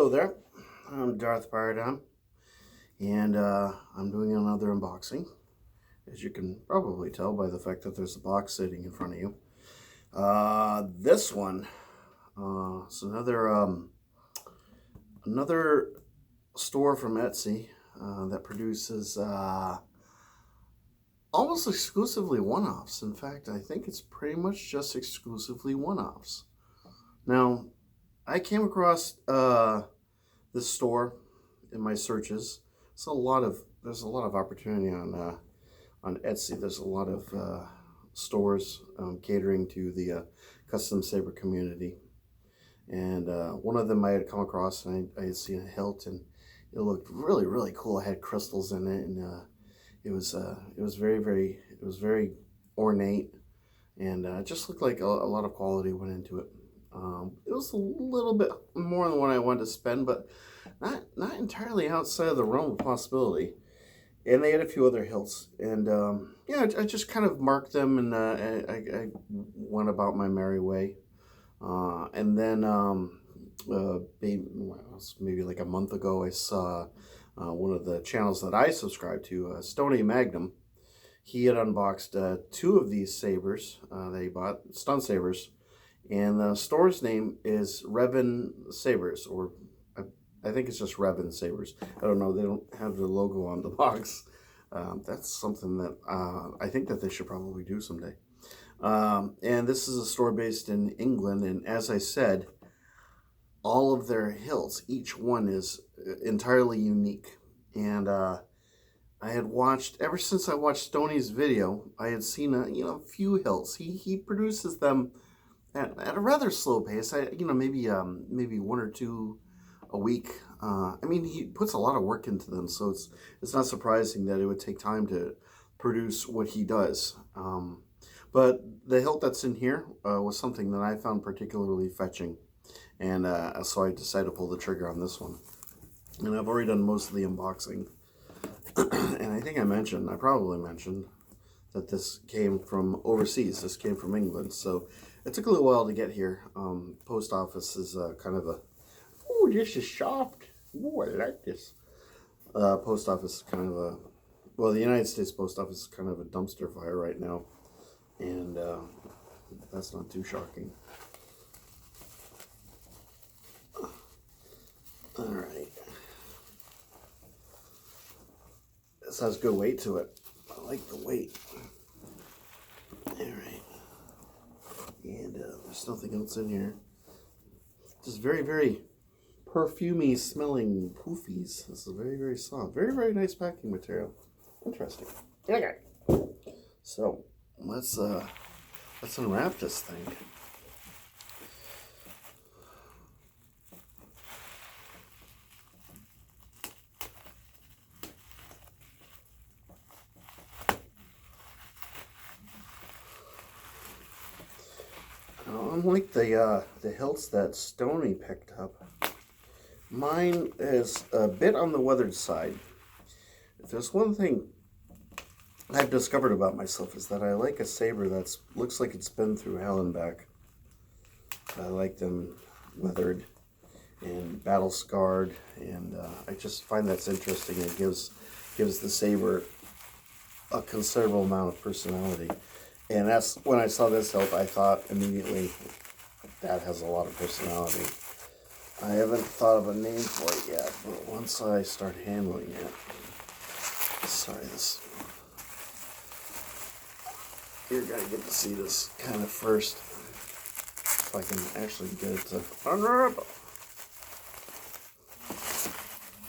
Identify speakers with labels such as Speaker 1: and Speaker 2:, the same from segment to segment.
Speaker 1: Hello there, I'm Darth Paradigm, and I'm doing another unboxing, as you can probably tell by the fact that there's a box sitting in front of you. This one is another store from Etsy that produces almost exclusively one-offs. In fact, I think it's pretty much just exclusively one-offs. Now, I came across this store in my searches. There's a lot of opportunity on Etsy. There's a lot of stores catering to the custom saber community, and one of them I had come across, and I had seen a hilt, and it looked really cool. It had crystals in it, and it was very ornate, and it just looked like a lot of quality went into it. It was a little bit more than what I wanted to spend, but not entirely outside of the realm of possibility. And they had a few other hilts, and yeah, I just kind of marked them, and I went about my merry way. And then maybe like a month ago, I saw one of the channels that I subscribe to, Stony Magnum. He had unboxed two of these sabers that he bought, stun sabers. And the store's name is Revan Sabers, or I think it's just Revan Sabers. I don't know. They don't have the logo on the box. That's something that I think that they should probably do someday. And this is a store based in England. And as I said, all of their hilts, each one is entirely unique. And I had watched, ever since I watched Stoney's video, I had seen a few hilts. He produces them at a rather slow pace. Maybe one or two a week. I mean, he puts a lot of work into them, so it's not surprising that it would take time to produce what he does. But the hilt that's in here was something that I found particularly fetching, and so I decided to pull the trigger on this one. And I've already done most of the unboxing, and I think I probably mentioned that this came from overseas. This came from England, so it took a little while to get here. Post office is kind of a, oh, this is soft. Oh, I like this. Post office is kind of a, well, the United States Post Office is kind of a dumpster fire right now, and that's not too shocking. All right. This has good weight to it. I like the weight. All right. And there's nothing else in here. Just very perfumey smelling poofies. This is very soft. Very nice packing material. Interesting. Okay. So let's unwrap this thing. Unlike the hilts that Stoney picked up, mine is a bit on the weathered side. If there's one thing I've discovered about myself, is that I like a saber that looks like it's been through hell and back. I like them weathered and battle scarred, and I just find that's interesting. It gives the saber a considerable amount of personality. And that's when I saw this hilt, I thought immediately, that has a lot of personality. I haven't thought of a name for it yet, but once I start handling it, you're gonna get to see this kind of first, if I can actually get it to unwrap.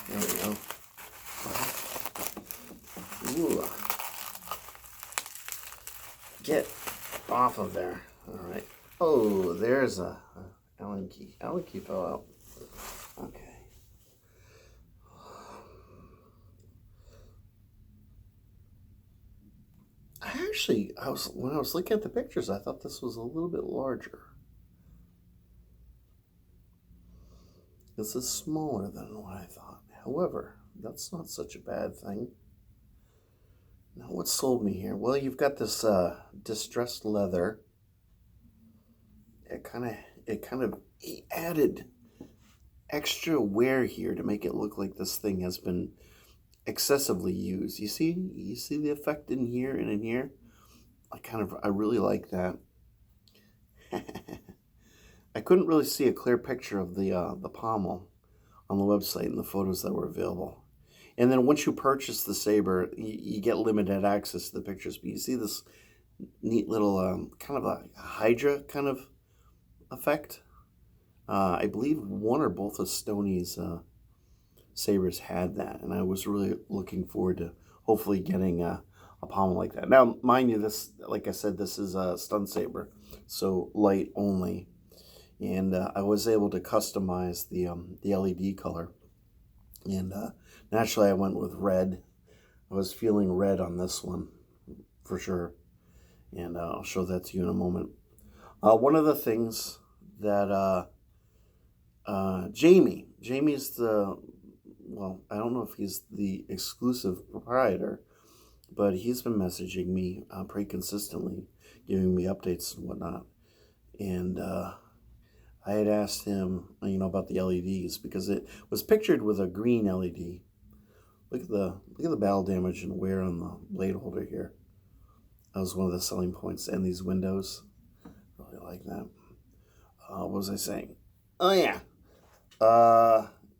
Speaker 1: There we go. Ooh. Get off of there. All right. Oh, there's a Allen key. Allen key fell out. Okay. When I was looking at the pictures, I thought this was a little bit larger. This is smaller than what I thought. However, that's not such a bad thing. Now, what sold me here? Well, you've got this distressed leather. He added extra wear here to make it look like this thing has been excessively used. You see the effect in here and in here? I really like that. I couldn't really see a clear picture of the pommel on the website and the photos that were available. And then once you purchase the saber, you get limited access to the pictures. But you see this neat little kind of a Hydra kind of effect. I believe one or both of Stoney's sabers had that, and I was really looking forward to hopefully getting a pommel like that. Now, mind you, this, like I said, this is a stun saber, so light only, and I was able to customize the LED color, and naturally I went with red. I was feeling red on this one for sure, and I'll show that to you in a moment. One of the things that Jamie's the, well, I don't know if he's the exclusive proprietor, but he's been messaging me pretty consistently, giving me updates and whatnot. And I had asked him, about the LEDs, because it was pictured with a green LED. Look at the battle damage and wear on the blade holder here. That was one of the selling points. And these windows, really like that. What was I saying? Oh yeah.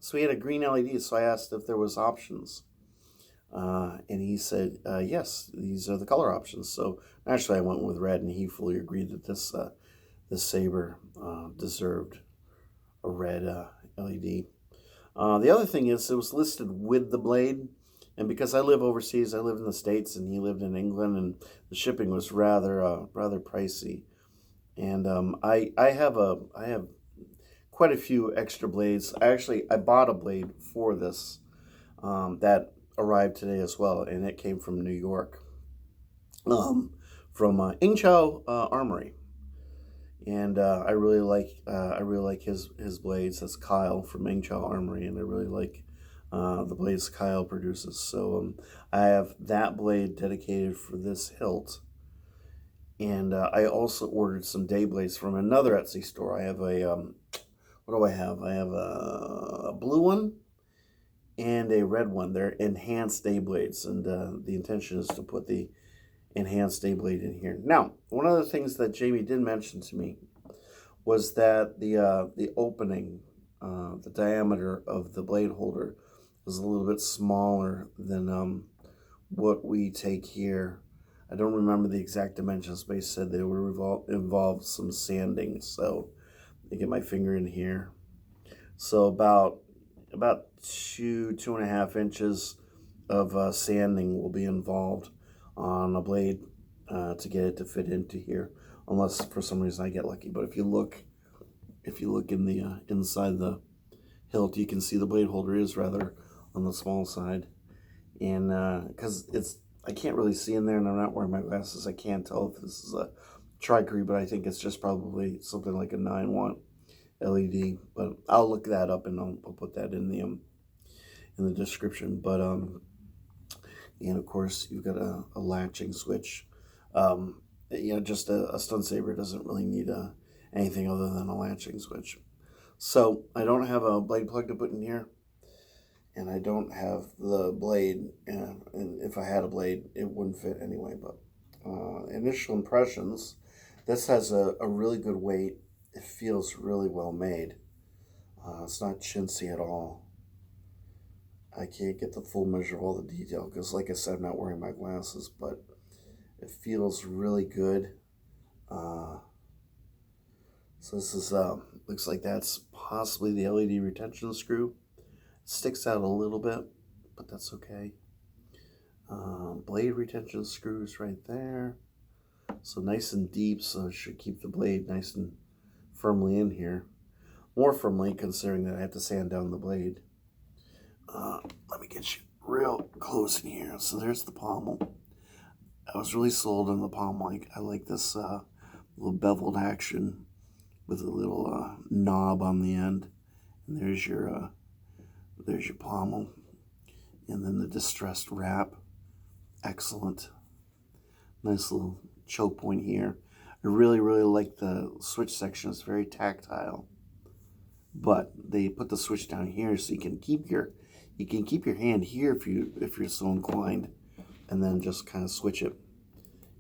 Speaker 1: So he had a green LED, so I asked if there was options. And he said, yes, these are the color options. So naturally I went with red, and he fully agreed that this saber deserved a red LED. The other thing is, it was listed with the blade, and because I live overseas, I live in the States, and he lived in England, and the shipping was rather pricey. And I have quite a few extra blades. I bought a blade for this that arrived today as well, and it came from New York, from Ingchow Armory, and I really like his blades. That's Kyle from Ingchow Armory, and I really like the blades Kyle produces. So I have that blade dedicated for this hilt, and I also ordered some day blades from another Etsy store. I have a what do I have? I have a blue one and a red one. They're enhanced day blades, and the intention is to put the enhanced day blade in here. Now, one of the things that Jamie did mention to me was that the opening, the diameter of the blade holder was a little bit smaller than what we take here. I don't remember the exact dimensions, but he said they would involve some sanding. So I get my finger in here. So about 2.5 inches of sanding will be involved on a blade to get it to fit into here, unless for some reason I get lucky. But if you look in the inside the hilt, you can see the blade holder is rather on the small side, and because I can't really see in there, and I'm not wearing my glasses, I can't tell if this is a tricree, but I think it's just probably something like a 9-watt LED. But I'll look that up, and I'll put that in the description. But and of course you've got a latching switch. Just a stun saber doesn't really need anything other than a latching switch. So I don't have a blade plug to put in here, and I don't have the blade, and if I had a blade, it wouldn't fit anyway. But initial impressions, this has a really good weight. It feels really well made. It's not chintzy at all. I can't get the full measure of all the detail because, like I said, I'm not wearing my glasses, but it feels really good. So this is looks like that's possibly the LED retention screw. It sticks out a little bit, but that's okay. Blade retention screws right there. So nice and deep, so it should keep the blade nice and firmly in here. More firmly, considering that I have to sand down the blade. Let me get you real close in here. So there's the pommel. I was really sold on the pommel. I like this little beveled action with a little knob on the end. And there's your pommel. And then the distressed wrap. Excellent. Nice little choke point here. I really like the switch section. It's very tactile. but they put the switch down here so you can keep your hand here if you're so inclined, and then just kind of switch it.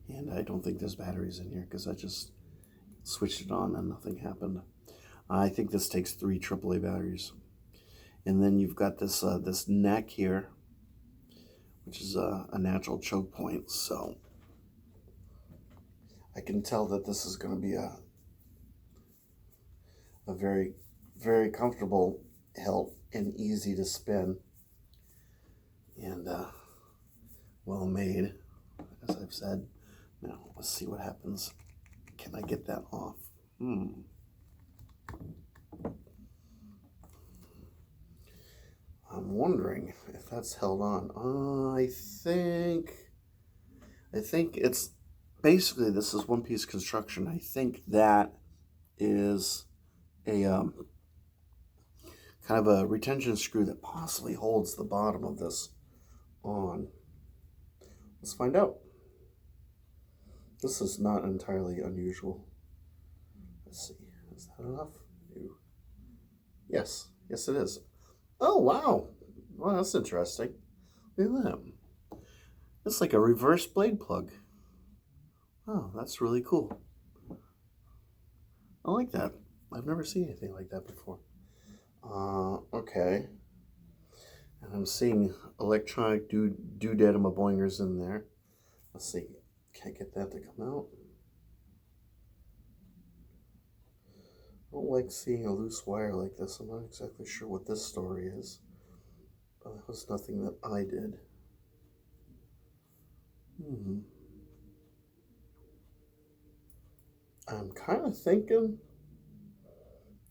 Speaker 1: And I don't think there's batteries in here because I just switched it on and nothing happened. I think this takes 3 AAA batteries. And then you've got this this neck here, which is a natural choke point. So I can tell that this is going to be a very, very comfortable hilt and easy to spin and well made, as I've said. Now let's see what happens. Can I get that off? I'm wondering if that's held on. I think it's basically, this is one piece construction. I think that is a kind of a retention screw that possibly holds the bottom of this on. Let's find out. This is not entirely unusual. Let's see. Is that enough? Yes. Yes, it is. Oh, wow. Well, that's interesting. Look at that. It's like a reverse blade plug. Oh, that's really cool. I like that. I've never seen anything like that before. Okay. And I'm seeing electronic doodadama boingers in there. Let's see. Can't get that to come out. I don't like seeing a loose wire like this. I'm not exactly sure what this story is. But that was nothing that I did. I'm kind of thinking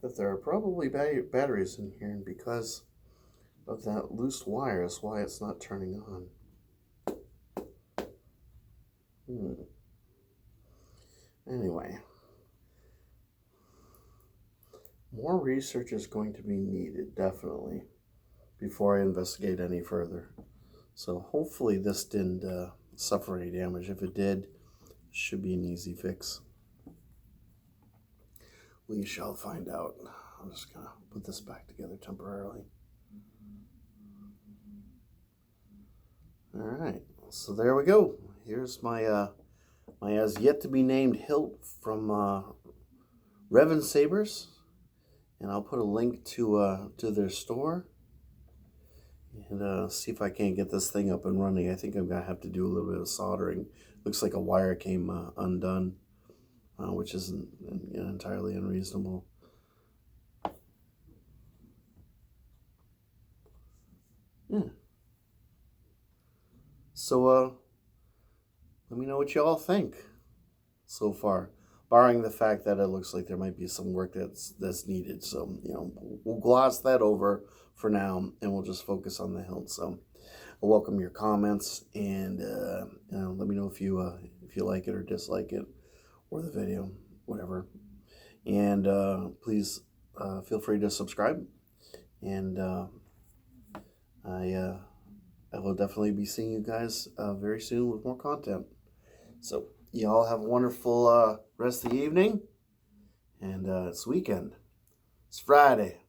Speaker 1: that there are probably batteries in here, and because of that loose wire is why it's not turning on. Anyway, more research is going to be needed, definitely, before I investigate any further. So hopefully this didn't suffer any damage. If it did, it should be an easy fix. We shall find out. I'm just gonna put this back together temporarily. All right, so there we go. Here's my my as yet to be named hilt from Revan Sabers, and I'll put a link to their store and see if I can't get this thing up and running. I think I'm gonna have to do a little bit of soldering. Looks like a wire came undone, which isn't entirely unreasonable. Yeah. So let me know what you all think so far, barring the fact that it looks like there might be some work that's needed. So we'll gloss that over for now, and we'll just focus on the hilt. So I'll welcome your comments, and let me know if you like it or dislike it, or the video, whatever. And please feel free to subscribe, and I will definitely be seeing you guys very soon with more content. So you all have a wonderful rest of the evening, and it's weekend. It's Friday.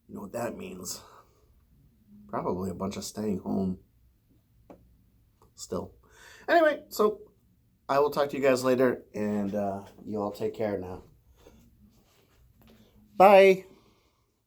Speaker 1: You know what that means? Probably a bunch of staying home still. Anyway, so I will talk to you guys later, and you all take care now. Bye.